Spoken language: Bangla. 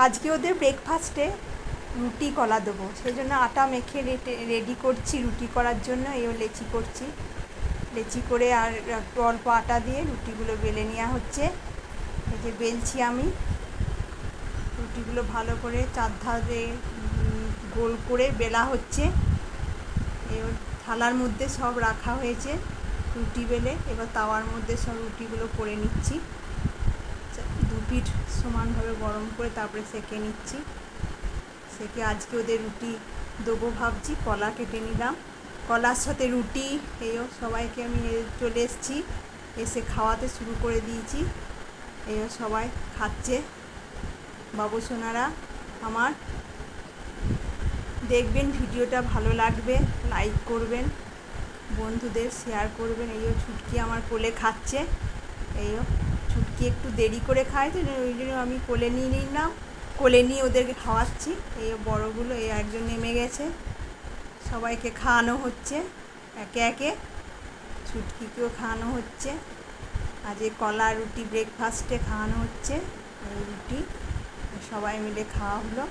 আজকে ওদের ব্রেকফাস্টে রুটি কলা দেবো, সেই জন্য আটা মেখে রেডি করছি রুটি করার জন্য। এই লেচি করছি, লেচি করে আর একটু অল্প আটা দিয়ে রুটিগুলো বেলে নেওয়া হচ্ছে। এই যে বেলছি আমি, রুটিগুলো ভালো করে চারধারে গোল করে বেলা হচ্ছে। এবার থালার মধ্যে সব রাখা হয়েছে রুটি বেলে, এবার তাওয়ার মধ্যে সব রুটিগুলো করে নিচ্ছি। দু পিঠ সমানভাবে গরম করে তারপরে সেঁকে নিচ্ছি। সেঁকে আজকে ওদের রুটি দেবো ভাবছি। কলা কেটে নিলাম, কলার সাথে রুটি। এইও সবাইকে আমি চলে এসেছি, এসে খাওয়াতে শুরু করে দিয়েছি। এইও সবাই খাচ্ছে বাবু সোনারা আমার। দেখবেন ভিডিওটা ভালো লাগবে, লাইক করবেন, বন্ধুদের শেয়ার করবেন। এইও ছুটকি আমার কোলে খাচ্ছে। এইও ছুটকি একটু দেরি করে খায়, তো ওই জন্য আমি কোলে নিয়ে নিলাম, কোলে নিয়ে ওদেরকে খাওয়াচ্ছি। এই বড়গুলো এই একজন নেমে গেছে, সবাইকে খাওয়ানো হচ্ছে একে একে। ছুটকিকেও খাওয়ানো হচ্ছে, আজ কলা রুটি ব্রেকফাস্টে খাওয়ানো হচ্ছে। এই রুটি সবাই মিলে খাওয়া হলো।